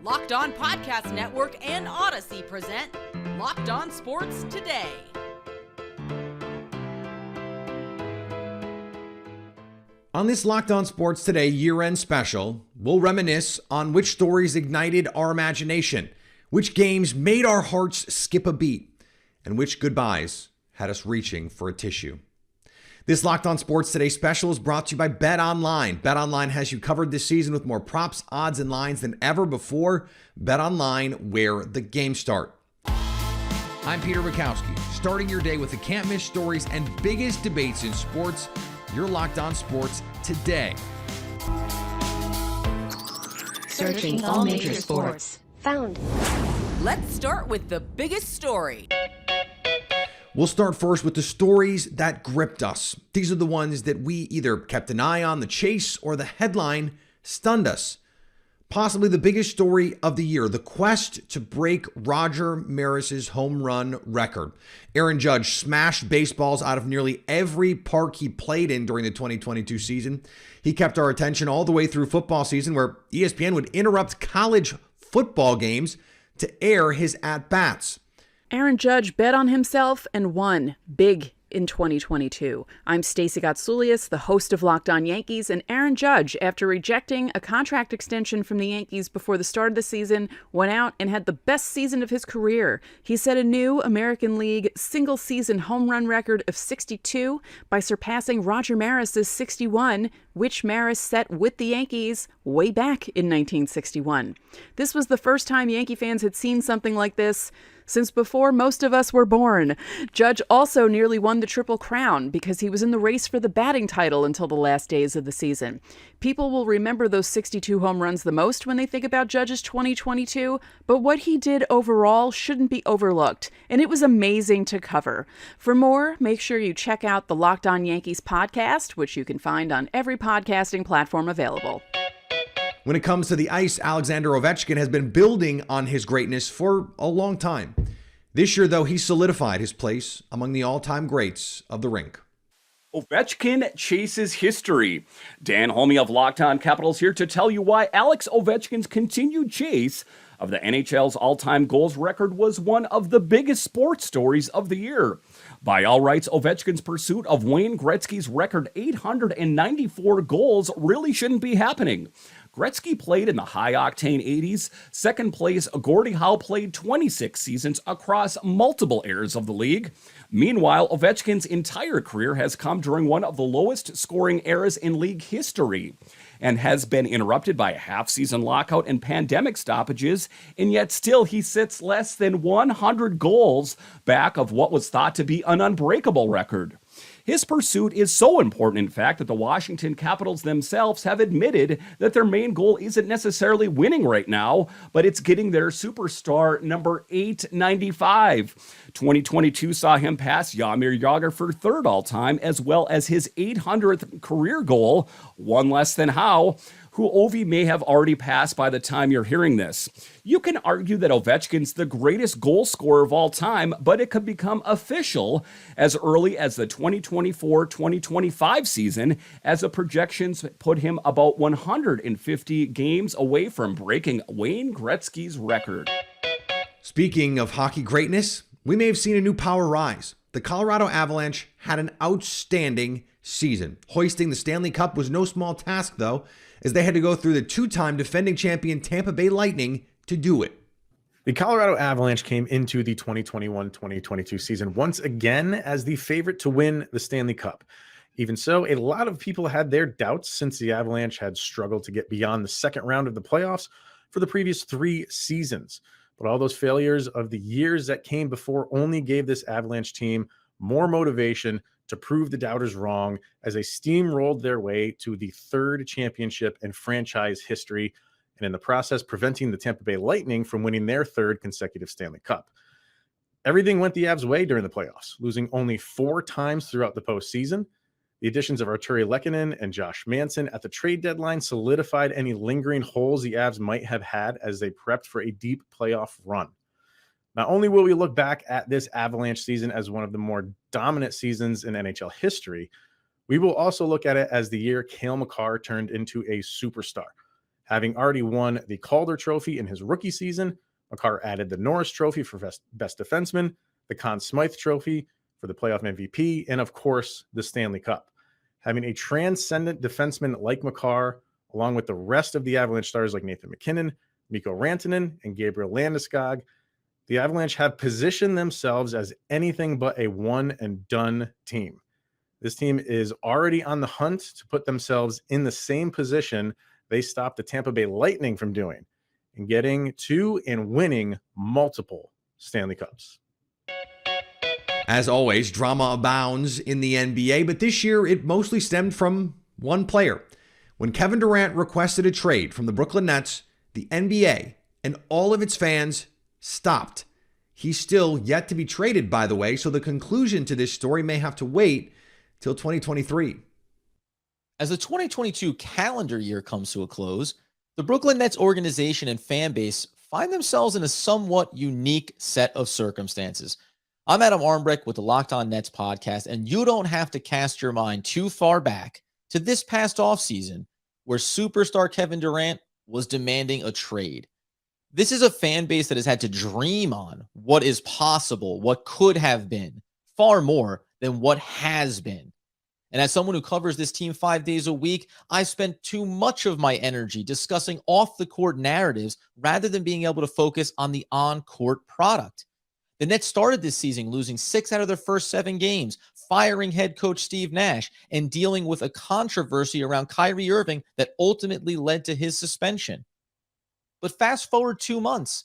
Locked On Podcast Network and Odyssey present Locked On Sports Today. On this Locked On Sports Today year-end special, we'll reminisce on which stories ignited our imagination, which games made our hearts skip a beat, and which goodbyes had us reaching for a tissue. This Locked On Sports Today special is brought to you by BetOnline. BetOnline has you covered this season with more props, odds, and lines than ever before. BetOnline, where the games start. I'm Peter Bukowski, starting your day with the can't-miss stories and biggest debates in sports. You're Locked On Sports Today. Searching all major sports. Found. Let's start with the biggest story. We'll start first with the stories that gripped us. These are the ones that we either kept an eye on, the chase, or the headline stunned us. Possibly the biggest story of the year, the quest to break Roger Maris's home run record. Aaron Judge smashed baseballs out of nearly every park he played in during the 2022 season. He kept our attention all the way through football season, where ESPN would interrupt college football games to air his at-bats. Aaron Judge bet on himself and won big in 2022. I'm Stacey Gotsoulias, the host of Locked On Yankees, and Aaron Judge, after rejecting a contract extension from the Yankees before the start of the season, went out and had the best season of his career. He set a new American League single-season home run record of 62 by surpassing Roger Maris's 61, which Maris set with the Yankees way back in 1961. This was the first time Yankee fans had seen something like this since before most of us were born. Judge also nearly won the Triple Crown because he was in the race for the batting title until the last days of the season. People will remember those 62 home runs the most when they think about Judge's 2022, but what he did overall shouldn't be overlooked, and it was amazing to cover. For more, make sure you check out the Locked On Yankees podcast, which you can find on every podcasting platform available. When it comes to the ice, Alexander Ovechkin has been building on his greatness for a long time. This year, though, he solidified his place among the all-time greats of the rink. Ovechkin chases history. Dan Holme of Locked On Capitals here to tell you why Alex Ovechkin's continued chase of the NHL's all-time goals record was one of the biggest sports stories of the year. By all rights, Ovechkin's pursuit of Wayne Gretzky's record 894 goals really shouldn't be happening. Gretzky played in the high-octane 80s. Second place, Gordie Howe played 26 seasons across multiple eras of the league. Meanwhile, Ovechkin's entire career has come during one of the lowest scoring eras in league history and has been interrupted by a half-season lockout and pandemic stoppages, and yet still he sits less than 100 goals back of what was thought to be an unbreakable record. His pursuit is so important, in fact, that the Washington Capitals themselves have admitted that their main goal isn't necessarily winning right now, but it's getting their superstar number 895. 2022 saw him pass Jaromir Jagr for third all-time, as well as his 800th career goal, one less than Howe, who Ovi may have already passed by the time you're hearing this. You can argue that Ovechkin's the greatest goal scorer of all time, but it could become official as early as the 2024-2025 season, as the projections put him about 150 games away from breaking Wayne Gretzky's record. Speaking of hockey greatness, we may have seen a new power rise. The Colorado Avalanche had an outstanding season. Hoisting the Stanley Cup was no small task, though, as they had to go through the two-time defending champion Tampa Bay Lightning to do it. The Colorado Avalanche came into the 2021-2022 season once again as the favorite to win the Stanley Cup. Even so, a lot of people had their doubts since the Avalanche had struggled to get beyond the second round of the playoffs for the previous 3 seasons. But all those failures of the years that came before only gave this Avalanche team more motivation to prove the doubters wrong as they steamrolled their way to the 3rd championship in franchise history, and in the process preventing the Tampa Bay Lightning from winning their 3rd consecutive Stanley Cup. Everything went the Avs' way during the playoffs, losing only 4 times throughout the postseason. The additions of Arturi Lehkonen and Josh Manson at the trade deadline solidified any lingering holes the Avs might have had as they prepped for a deep playoff run. Not only will we look back at this Avalanche season as one of the more dominant seasons in NHL history, we will also look at it as the year Cale Makar turned into a superstar. Having already won the Calder Trophy in his rookie season, Makar added the Norris Trophy for best defenseman, the Conn Smythe Trophy for the playoff MVP, and of course, the Stanley Cup. Having a transcendent defenseman like Makar, along with the rest of the Avalanche stars like Nathan MacKinnon, Mikko Rantanen, and Gabriel Landeskog, the Avalanche have positioned themselves as anything but a one-and-done team. This team is already on the hunt to put themselves in the same position they stopped the Tampa Bay Lightning from doing, and getting to and winning multiple Stanley Cups. As always, drama abounds in the NBA, but this year it mostly stemmed from one player. When Kevin Durant requested a trade from the Brooklyn Nets, the NBA and all of its fans stopped. He's still yet to be traded, by the way, so the conclusion to this story may have to wait till 2023. As the 2022 calendar year comes to a close, the Brooklyn Nets organization and fan base find themselves in a somewhat unique set of circumstances. I'm Adam Armbrecht with the Locked On Nets podcast, and you don't have to cast your mind too far back to this past offseason where superstar Kevin Durant was demanding a trade. This is a fan base that has had to dream on what is possible, what could have been, far more than what has been. And as someone who covers this team 5 days a week, I spent too much of my energy discussing off-the-court narratives rather than being able to focus on the on-court product. The Nets started this season losing 6 out of their first 7 games, firing head coach Steve Nash, and dealing with a controversy around Kyrie Irving that ultimately led to his suspension. But fast forward 2 months,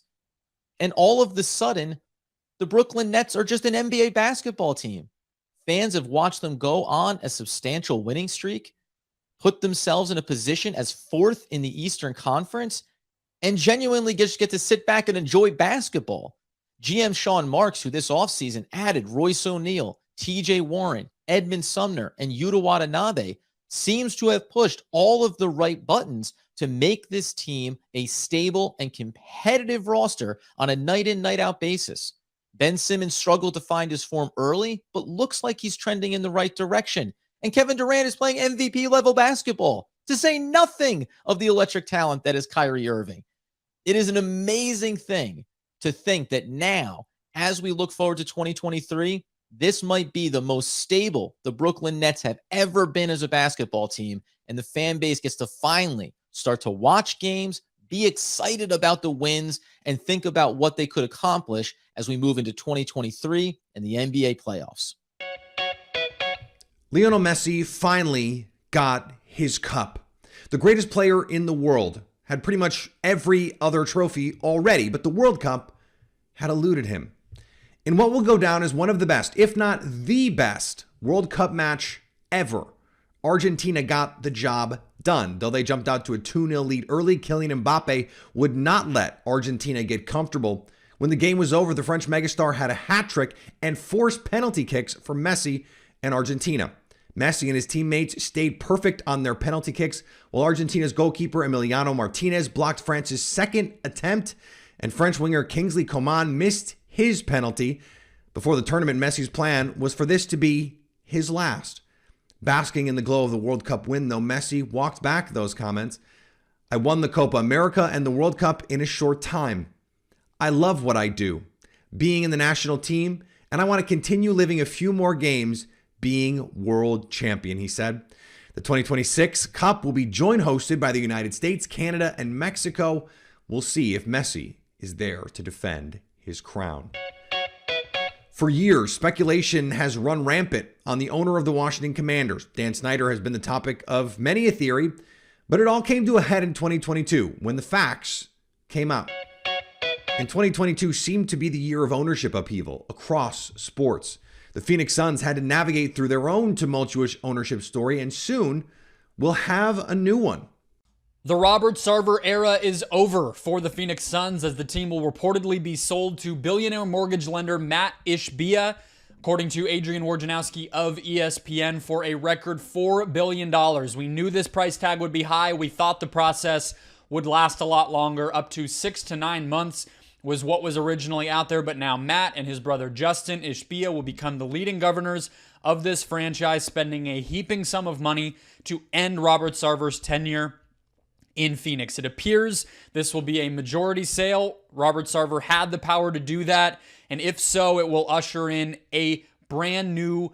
and all of the sudden, the Brooklyn Nets are just an NBA basketball team. Fans have watched them go on a substantial winning streak, put themselves in a position as 4th in the Eastern Conference, and genuinely just get to sit back and enjoy basketball. GM Sean Marks, who this offseason added Royce O'Neal, TJ Warren, Edmund Sumner, and Yuta Watanabe, seems to have pushed all of the right buttons to make this team a stable and competitive roster on a night-in, night-out basis. Ben Simmons struggled to find his form early, but looks like he's trending in the right direction. And Kevin Durant is playing MVP-level basketball, to say nothing of the electric talent that is Kyrie Irving. It is an amazing thing to think that now, as we look forward to 2023, this might be the most stable the Brooklyn Nets have ever been as a basketball team, and the fan base gets to finally start to watch games, be excited about the wins, and think about what they could accomplish as we move into 2023 and the NBA playoffs. Lionel Messi finally got his cup. The greatest player in the world had pretty much every other trophy already, but the World Cup had eluded him. In what will go down as one of the best, if not the best, World Cup match ever, Argentina got the job done. Though they jumped out to a 2-0 lead early, Kylian Mbappe would not let Argentina get comfortable. When the game was over, the French megastar had a hat trick and forced penalty kicks for Messi and Argentina. Messi and his teammates stayed perfect on their penalty kicks, while Argentina's goalkeeper Emiliano Martinez blocked France's second attempt, and French winger Kingsley Coman missed his penalty. Before the tournament, Messi's plan was for this to be his last. Basking in the glow of the World Cup win, though, Messi walked back those comments. I won the Copa America and the World Cup in a short time. I love what I do, being in the national team, and I want to continue living a few more games being world champion, he said. The 2026 Cup will be joint hosted by the United States, Canada, and Mexico. We'll see if Messi is there to defend his crown. For years, speculation has run rampant on the owner of the Washington Commanders. Dan Snyder has been the topic of many a theory, but it all came to a head in 2022 when the facts came out. And 2022 seemed to be the year of ownership upheaval across sports. The Phoenix Suns had to navigate through their own tumultuous ownership story, and soon we'll have a new one. The Robert Sarver era is over for the Phoenix Suns, as the team will reportedly be sold to billionaire mortgage lender Matt Ishbia, according to Adrian Wojnarowski of ESPN, for a record $4 billion. We knew this price tag would be high. We thought the process would last a lot longer. Up to 6 to 9 months was what was originally out there, but now Matt and his brother Justin Ishbia will become the leading governors of this franchise, spending a heaping sum of money to end Robert Sarver's tenure. in Phoenix. It appears this will be a majority sale. Robert Sarver had the power to do that, and if so, it will usher in a brand new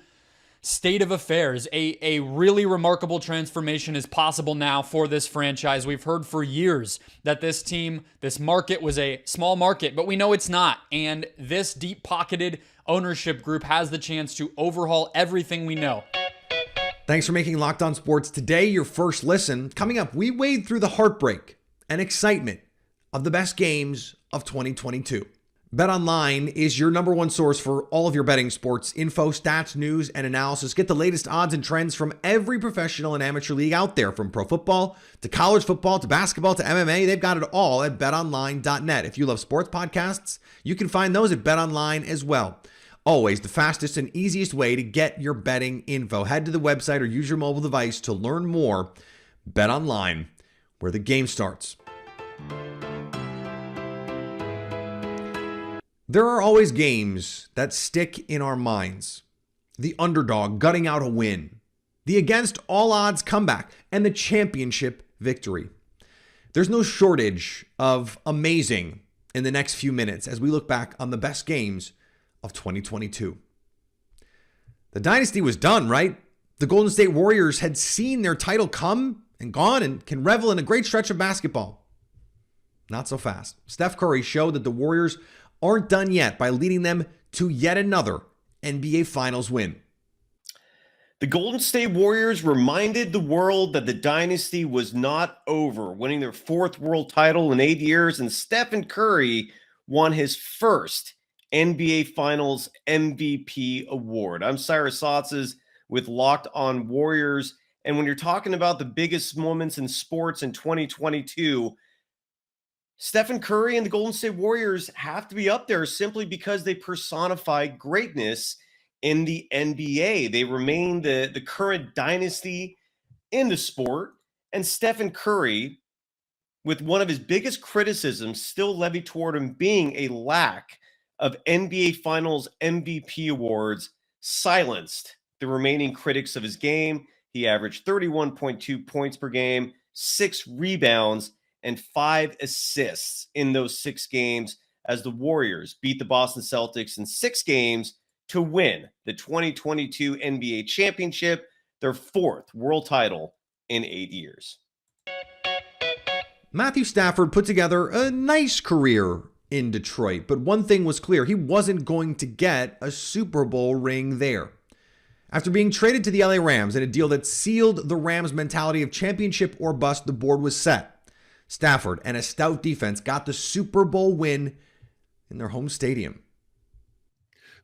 state of affairs. A really remarkable transformation is possible now for this franchise. We've heard for years that this team, this market was a small market, but we know it's not. And this deep-pocketed ownership group has the chance to overhaul everything we know. Thanks for making Locked On Sports today your first listen. Coming up, we wade through the heartbreak and excitement of the best games of 2022. BetOnline is your number one source for all of your betting sports info, stats, news, and analysis. Get the latest odds and trends from every professional and amateur league out there, from pro football to college football to basketball to MMA. They've got it all at betonline.net. If you love sports podcasts, you can find those at BetOnline as well. Always the fastest and easiest way to get your betting info. Head to the website or use your mobile device to learn more. BetOnline, where the game starts. There are always games that stick in our minds. The underdog gutting out a win, the against all odds comeback, and the championship victory. There's no shortage of amazing in the next few minutes as we look back on the best games of 2022. The dynasty was done, right? The Golden State Warriors had seen their title come and gone and can revel in a great stretch of basketball. Not so fast. Steph Curry showed that the Warriors aren't done yet by leading them to yet another NBA Finals win. The Golden State Warriors reminded the world that the dynasty was not over, winning their fourth world title in 8 years, and Stephen Curry won his first NBA Finals MVP award. I'm Cyrus Sotzes with Locked On Warriors. And when you're talking about the biggest moments in sports in 2022, Stephen Curry and the Golden State Warriors have to be up there simply because they personify greatness in the NBA. They remain the current dynasty in the sport. And Stephen Curry, with one of his biggest criticisms still levied toward him being a lack of NBA Finals MVP awards, silenced the remaining critics of his game. He averaged 31.2 points per game, 6 rebounds, and 5 assists in those 6 games as the Warriors beat the Boston Celtics in 6 games to win the 2022 NBA championship, their 4th world title in 8 years. Matthew Stafford put together a nice career in Detroit, but one thing was clear: he wasn't going to get a Super Bowl ring there. After being traded to the LA Rams in a deal that sealed the Rams' mentality of championship or bust, the board was set. Stafford and a stout defense got the Super Bowl win in their home stadium.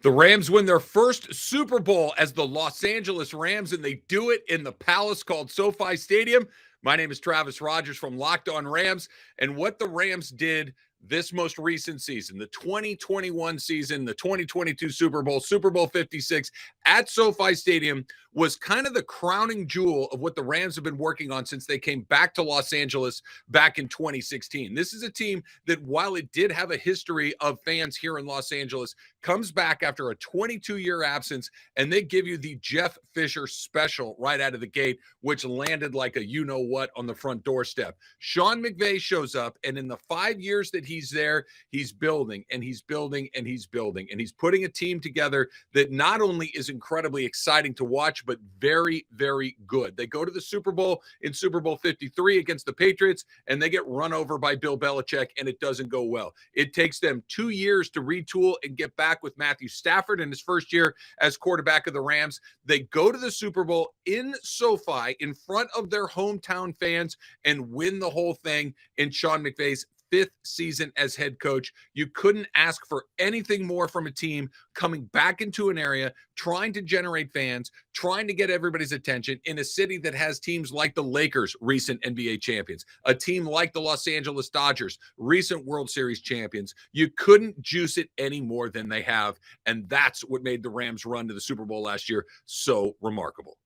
The Rams win their first Super Bowl as the Los Angeles Rams, and they do it in the palace called SoFi Stadium. My name is Travis Rogers from Locked On Rams, and what the Rams did this most recent season, the 2021 season, the 2022 Super Bowl, Super Bowl 56 at SoFi Stadium, was kind of the crowning jewel of what the Rams have been working on since they came back to Los Angeles back in 2016. This is a team that, while it did have a history of fans here in Los Angeles, comes back after a 22-year absence, and they give you the Jeff Fisher special right out of the gate, which landed like a you-know-what on the front doorstep. Sean McVay shows up, and in the 5 years that he's there, he's building, and he's building, and he's building, and he's putting a team together that not only is incredibly exciting to watch, but very, very good. They go to the Super Bowl in Super Bowl 53 against the Patriots, and they get run over by Bill Belichick, and it doesn't go well. It takes them 2 years to retool and get back with Matthew Stafford in his first year as quarterback of the Rams. They go to the Super Bowl in SoFi in front of their hometown fans and win the whole thing in Sean McVay's 5th season as head coach. You couldn't ask for anything more from a team coming back into an area, trying to generate fans, trying to get everybody's attention in a city that has teams like the Lakers, recent NBA champions, a team like the Los Angeles Dodgers, recent World Series champions. You couldn't juice it any more than they have, and that's what made the Rams' run to the Super Bowl last year so remarkable.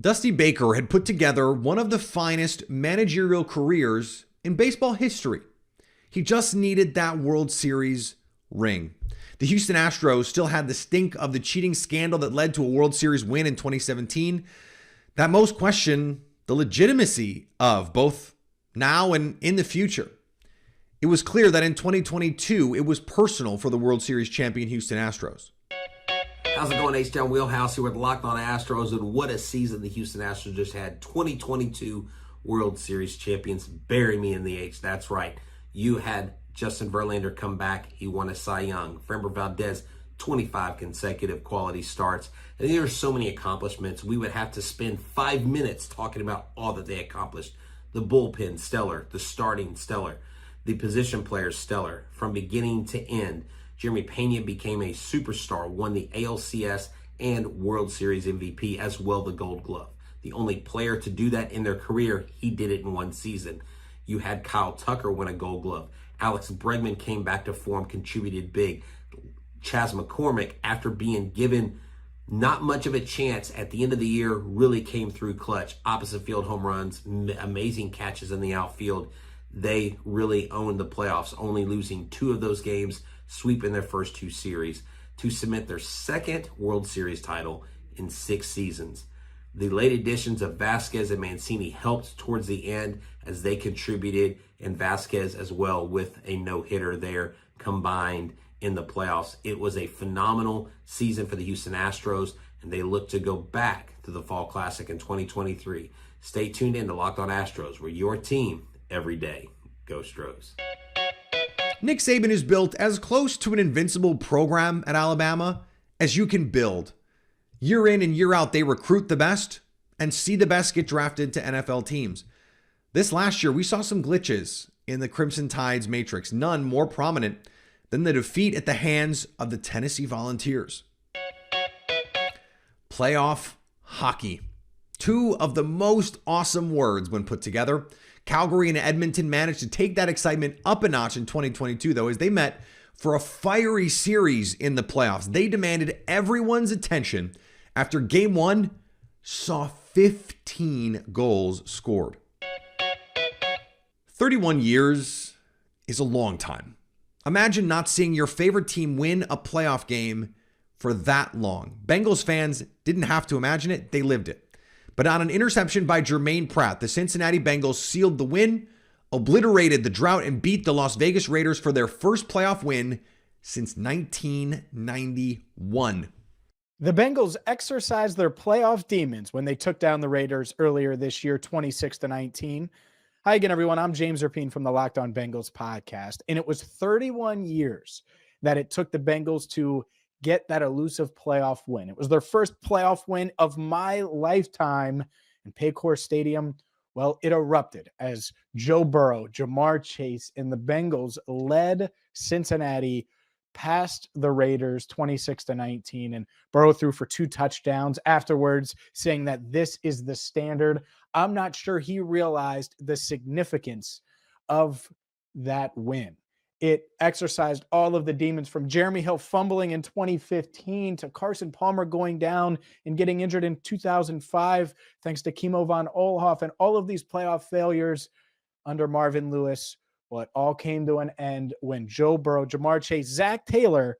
Dusty Baker had put together one of the finest managerial careers in baseball history. He just needed that World Series ring. The Houston Astros still had the stink of the cheating scandal that led to a World Series win in 2017. That most question the legitimacy of both now and in the future. It was clear that in 2022, it was personal for the World Series champion Houston Astros. How's it going, H-Town Wheelhouse here with Locked On Astros, and what a season the Houston Astros just had. 2022 World Series champions. Bury me in the H. That's right. You had Justin Verlander come back. He won a Cy Young. Framber Valdez, 25 consecutive quality starts. And there are so many accomplishments. We would have to spend 5 minutes talking about all that they accomplished. The bullpen, stellar. The starting, stellar. The position players, stellar. From beginning to end, Jeremy Pena became a superstar, won the ALCS and World Series MVP, as well the Gold Glove. The only player to do that in their career, he did it in one season. You had Kyle Tucker win a Gold Glove. Alex Bregman came back to form, contributed big. Chas McCormick, after being given not much of a chance at the end of the year, really came through clutch. Opposite field home runs, amazing catches in the outfield. They really owned the playoffs, only losing 2 of those games, sweeping their first 2 series to cement their second World Series title in 6 seasons. The late additions of Vasquez and Mancini helped towards the end as they contributed, and Vasquez as well with a no-hitter there combined in the playoffs. It was a phenomenal season for the Houston Astros, and they look to go back to the Fall Classic in 2023. Stay tuned in to Locked On Astros, where your team every day. Go Stros. Nick Saban is built as close to an invincible program at Alabama as you can build. Year in and year out, they recruit the best and see the best get drafted to NFL teams. This last year, we saw some glitches in the Crimson Tide's matrix, none more prominent than the defeat at the hands of the Tennessee Volunteers. Playoff hockey. 2 of the most awesome words when put together. Calgary and Edmonton managed to take that excitement up a notch in 2022, though, as they met for a fiery series in the playoffs. They demanded everyone's attention after Game 1 saw 15 goals scored. 31 years is a long time. Imagine not seeing your favorite team win a playoff game for that long. Bengals fans didn't have to imagine it, they lived it. But on an interception by Jermaine Pratt, the Cincinnati Bengals sealed the win, obliterated the drought, and beat the Las Vegas Raiders for their first playoff win since 1991. The Bengals exercised their playoff demons when they took down the Raiders earlier this year, 26-19. Hi again, everyone. I'm James Rapien from the Locked On Bengals podcast, and it was 31 years that it took the Bengals to get that elusive playoff win. It was their first playoff win of my lifetime, and Paycor Stadium, well, it erupted as Joe Burrow, Jamar Chase, and the Bengals led Cincinnati past the Raiders 26-19, and Burrow threw for 2 touchdowns afterwards, saying that this is the standard. I'm not sure he realized the significance of that win. It exercised all of the demons, from Jeremy Hill fumbling in 2015 to Carson Palmer going down and getting injured in 2005, thanks to Kimo von Oelhoff, and all of these playoff failures under Marvin Lewis. Well, it all came to an end when Joe Burrow, Jamar Chase, Zach Taylor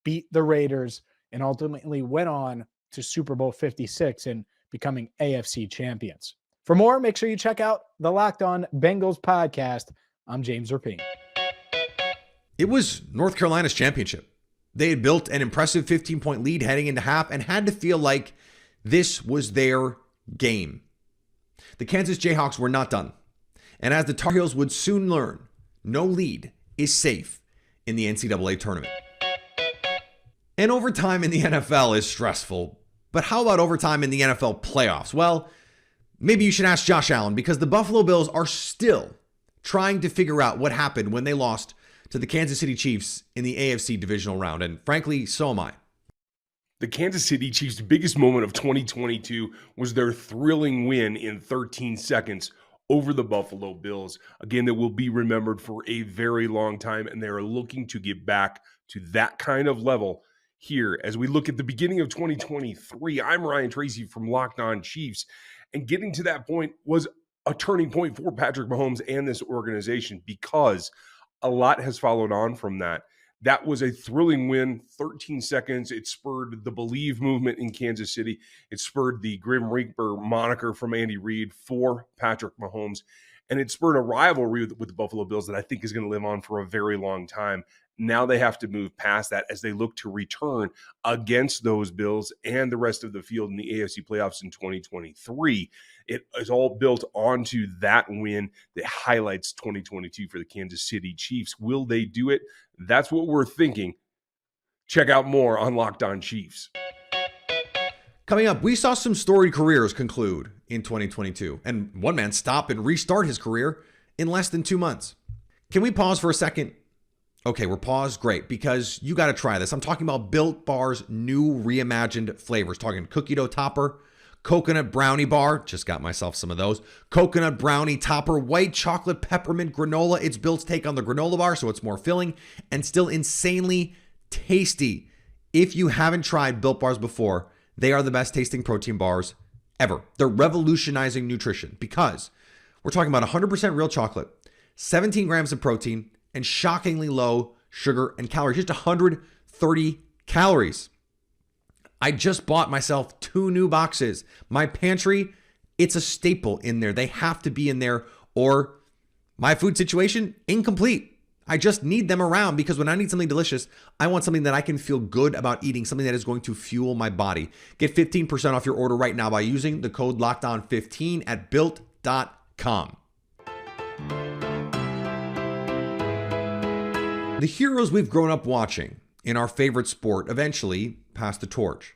beat the Raiders and ultimately went on to Super Bowl 56 and becoming AFC champions. For more, make sure you check out the Locked On Bengals podcast. I'm James Rapien. It was North Carolina's championship. They had built an impressive 15-point lead heading into half and had to feel like this was their game. The Kansas Jayhawks were not done. And as the Tar Heels would soon learn, no lead is safe in the NCAA tournament. And overtime in the NFL is stressful. But how about overtime in the NFL playoffs? Well, maybe you should ask Josh Allen, because the Buffalo Bills are still trying to figure out what happened when they lost to the Kansas City Chiefs in the AFC divisional round. And frankly, so am I. The Kansas City Chiefs' biggest moment of 2022 was their thrilling win in 13 seconds over the Buffalo Bills. Again, that will be remembered for a very long time, and they are looking to get back to that kind of level here. As we look at the beginning of 2023, I'm Ryan Tracy from Locked On Chiefs, and getting to that point was a turning point for Patrick Mahomes and this organization, because a lot has followed on from that. That was a thrilling win, 13 seconds. It spurred the Believe movement in Kansas City. It spurred the Grim Reaper moniker from Andy Reid for Patrick Mahomes. And it spurred a rivalry with the Buffalo Bills that I think is going to live on for a very long time. Now they have to move past that as they look to return against those Bills and the rest of the field in the AFC playoffs in 2023. It is all built onto that win that highlights 2022 for the Kansas City Chiefs. Will they do it? That's what we're thinking. Check out more on Locked On Chiefs. Coming up, we saw some storied careers conclude in 2022, and one man stop and restart his career in less than 2 months. Can we pause for a second? Okay, we're paused. Great, because you got to try this. I'm talking about Built Bar's new reimagined flavors. Talking cookie dough topper, coconut brownie bar. Just got myself some of those. Coconut brownie topper, white chocolate peppermint granola. It's Built's take on the granola bar, so it's more filling and still insanely tasty. If you haven't tried Built Bars before, they are the best tasting protein bars ever. They're revolutionizing nutrition because we're talking about 100% real chocolate, 17 grams of protein, and shockingly low sugar and calories, just 130 calories. I just bought myself 2 new boxes. My pantry, it's a staple in there. They have to be in there or my food situation, incomplete. I just need them around because when I need something delicious, I want something that I can feel good about eating, something that is going to fuel my body. Get 15% off your order right now by using the code LOCKEDON15 at built.com. The heroes we've grown up watching in our favorite sport eventually pass the torch.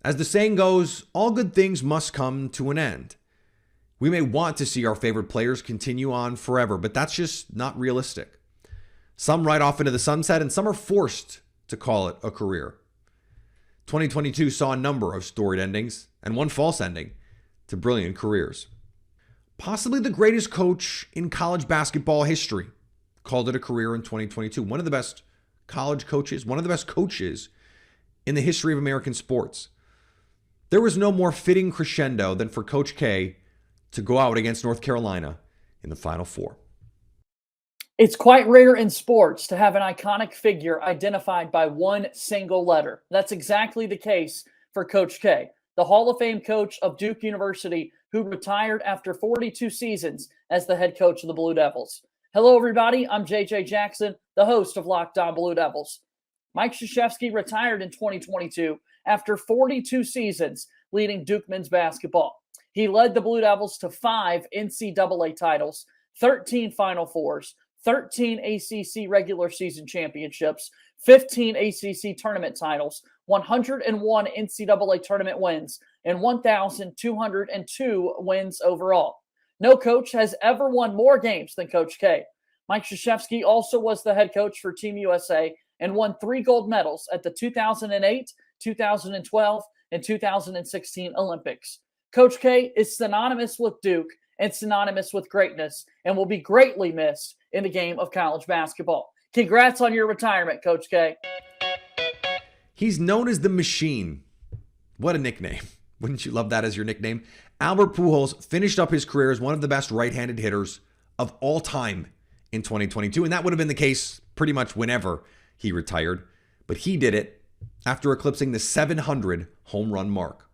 As the saying goes, all good things must come to an end. We may want to see our favorite players continue on forever, but that's just not realistic. Some ride off into the sunset and some are forced to call it a career. 2022 saw a number of storied endings and one false ending to brilliant careers. Possibly the greatest coach in college basketball history called it a career in 2022. One of the best college coaches, one of the best coaches in the history of American sports. There was no more fitting crescendo than for Coach K to go out against North Carolina in the Final Four. It's quite rare in sports to have an iconic figure identified by one single letter. That's exactly the case for Coach K, the Hall of Fame coach of Duke University, who retired after 42 seasons as the head coach of the Blue Devils. Hello, everybody. I'm JJ Jackson, the host of Locked On Blue Devils. Mike Krzyzewski retired in 2022 after 42 seasons leading Duke men's basketball. He led the Blue Devils to 5 NCAA titles, 13 Final Fours, 13 ACC regular season championships, 15 ACC tournament titles, 101 NCAA tournament wins, and 1,202 wins overall. No coach has ever won more games than Coach K. Mike Krzyzewski also was the head coach for Team USA and won 3 gold medals at the 2008, 2012, and 2016 Olympics. Coach K is synonymous with Duke and synonymous with greatness and will be greatly missed in the game of college basketball. Congrats on your retirement, Coach K. He's known as the Machine. What a nickname. Wouldn't you love that as your nickname? Albert Pujols finished up his career as one of the best right-handed hitters of all time in 2022, and that would have been the case pretty much whenever he retired. But he did it after eclipsing the 700 home run mark.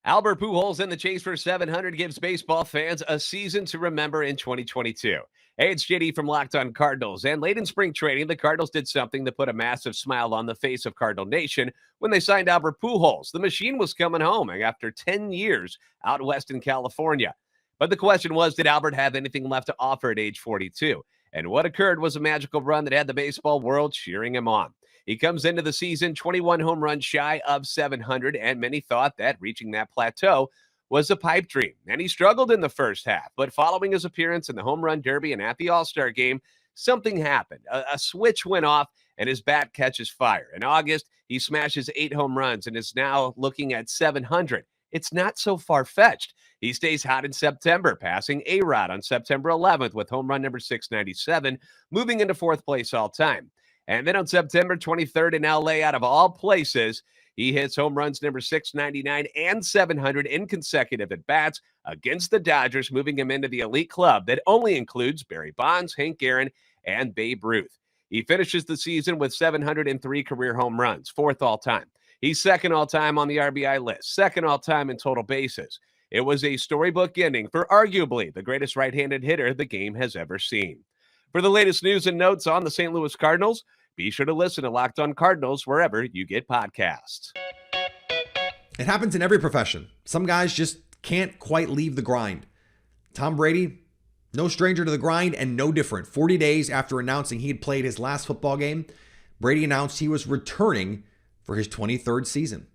Albert Pujols in the chase for 700 gives baseball fans a season to remember in 2022. Hey, it's JD from Locked On Cardinals. And late in spring training, the Cardinals did something that put a massive smile on the face of Cardinal Nation when they signed Albert Pujols. The machine was coming home after 10 years out west in California. But the question was, did Albert have anything left to offer at age 42? And what occurred was a magical run that had the baseball world cheering him on. He comes into the season 21 home runs shy of 700, and many thought that reaching that plateau was a pipe dream. And he struggled in the first half, but following his appearance in the Home Run Derby and at the All-Star game, something happened. A switch went off, and his bat catches fire. In August, he smashes 8 home runs and is now looking at 700. It's not so far-fetched. He stays hot in September, passing A-Rod on September 11th with home run number 697, moving into 4th place all-time. And then on September 23rd in LA, out of all places, he hits home runs number 699 and 700 in consecutive at-bats against the Dodgers, moving him into the elite club that only includes Barry Bonds, Hank Aaron, and Babe Ruth. He finishes the season with 703 career home runs, 4th all-time. He's 2nd all-time on the RBI list, 2nd all-time in total bases. It was a storybook ending for arguably the greatest right-handed hitter the game has ever seen. For the latest news and notes on the St. Louis Cardinals, be sure to listen to Locked On Cardinals wherever you get podcasts. It happens in every profession. Some guys just can't quite leave the grind. Tom Brady, no stranger to the grind and no different. 40 days after announcing he had played his last football game, Brady announced he was returning for his 23rd season.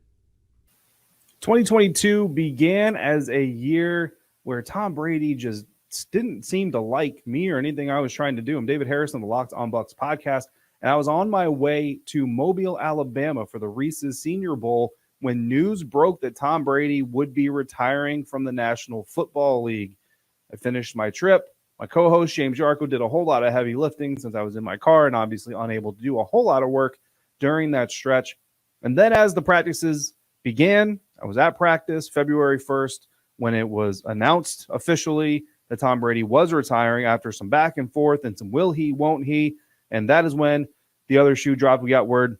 2022 began as a year where Tom Brady just didn't seem to like me or anything I was trying to do. I'm David Harrison, the Locked On Bucs podcast, and I was on my way to Mobile, Alabama for the Reese's Senior Bowl when news broke that Tom Brady would be retiring from the National Football League. I finished my trip. My co-host, James Yarko, did a whole lot of heavy lifting since I was in my car and obviously unable to do a whole lot of work during that stretch. And then as the practices began, I was at practice February 1st when it was announced officially that Tom Brady was retiring after some back and forth and some will he, won't he. And that is when the other shoe dropped. We got word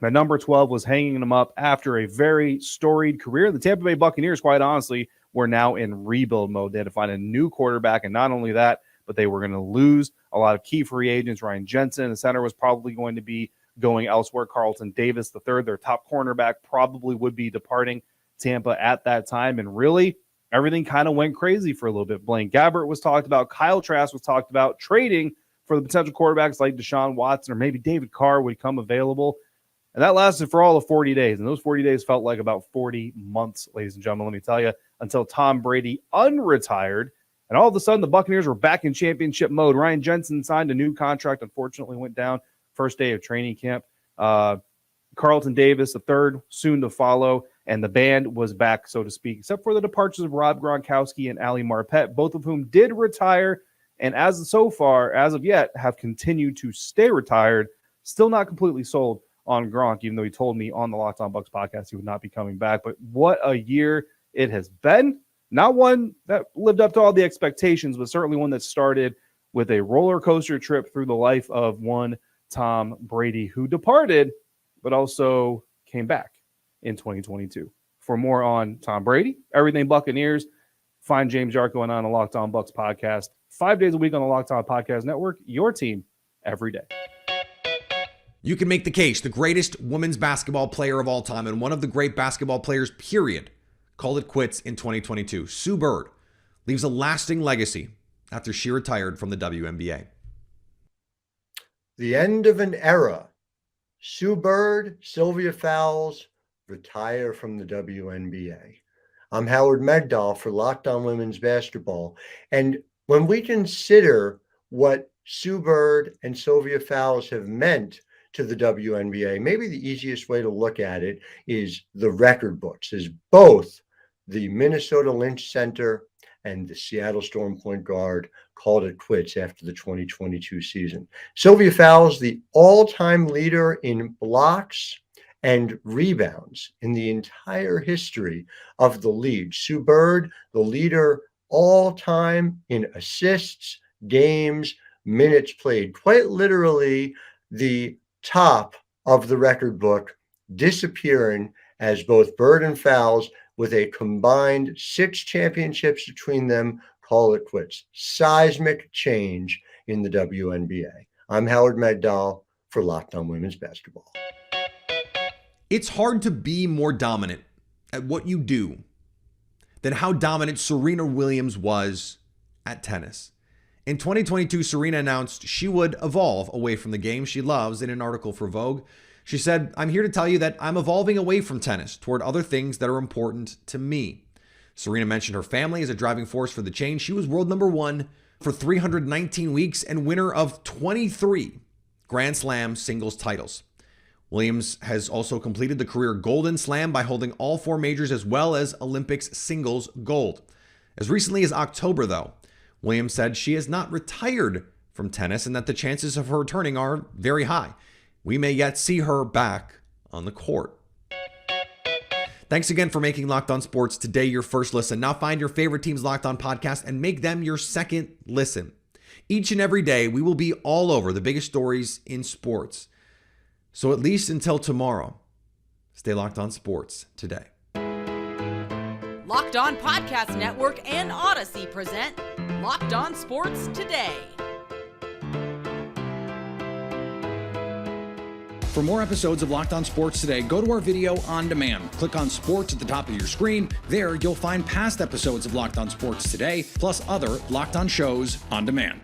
that number 12 was hanging him up after a very storied career. The Tampa Bay Buccaneers, quite honestly, were now in rebuild mode. They had to find a new quarterback. And not only that, but they were going to lose a lot of key free agents. Ryan Jensen, the center, was probably going to be going elsewhere. Carlton Davis III, their top cornerback, probably would be departing Tampa at that time. And really, everything kind of went crazy for a little bit. Blaine Gabbert was talked about. Kyle Trask was talked about. Trading for the potential quarterbacks like Deshaun Watson or maybe David Carr would come available. And that lasted for all of 40 days. And those 40 days felt like about 40 months, ladies and gentlemen, let me tell you, until Tom Brady unretired. And all of a sudden, the Buccaneers were back in championship mode. Ryan Jensen signed a new contract, unfortunately went down first day of training camp. Carlton Davis, III, soon to follow. And the band was back, so to speak, except for the departures of Rob Gronkowski and Ali Marpet, both of whom did retire. And as of yet, have continued to stay retired. Still not completely sold on Gronk, even though he told me on the Locked On Bucs podcast he would not be coming back. But what a year it has been. Not one that lived up to all the expectations, but certainly one that started with a roller coaster trip through the life of one Tom Brady, who departed, but also came back in 2022. For more on Tom Brady, everything Buccaneers, find James Yarko and on the Locked On Bucs podcast 5 days a week on the Locked On Podcast Network, your team every day. You can make the case the greatest women's basketball player of all time and one of the great basketball players, period, called it quits in 2022. Sue Bird leaves a lasting legacy after she retired from the WNBA. The end of an era. Sue Bird, Sylvia Fowles retire from the WNBA. I'm Howard Megdal for Locked On Women's Basketball. And when we consider what Sue Bird and Sylvia Fowles have meant to the WNBA, maybe the easiest way to look at it is the record books, as both the Minnesota Lynch Center and the Seattle Storm point guard called it quits after the 2022 season. Sylvia Fowles, the all-time leader in blocks and rebounds in the entire history of the league. Sue Bird, the leader all-time in assists, games, minutes played. Quite literally, the top of the record book, disappearing as both Bird and Fowles, with a combined 6 championships between them, call it quits. Seismic change in the WNBA. I'm Howard Megdal for Locked On Women's Basketball. It's hard to be more dominant at what you do than how dominant Serena Williams was at tennis. In 2022, Serena announced she would evolve away from the game she loves in an article for Vogue. She said, "I'm here to tell you that I'm evolving away from tennis toward other things that are important to me." Serena mentioned her family as a driving force for the change. She was world number 1 for 319 weeks and winner of 23 Grand Slam singles titles. Williams has also completed the career Golden Slam by holding all 4 majors as well as Olympics singles gold. As recently as October, though, Williams said she has not retired from tennis and that the chances of her returning are very high. We may yet see her back on the court. Thanks again for making Locked On Sports today your first listen. Now find your favorite team's Locked On podcast and make them your second listen. Each and every day, we will be all over the biggest stories in sports. So at least until tomorrow, stay locked on sports today. Locked On Podcast Network and Odyssey present Locked On Sports Today. For more episodes of Locked On Sports Today, go to our video on demand. Click on Sports at the top of your screen. There, you'll find past episodes of Locked On Sports Today, plus other Locked On shows on demand.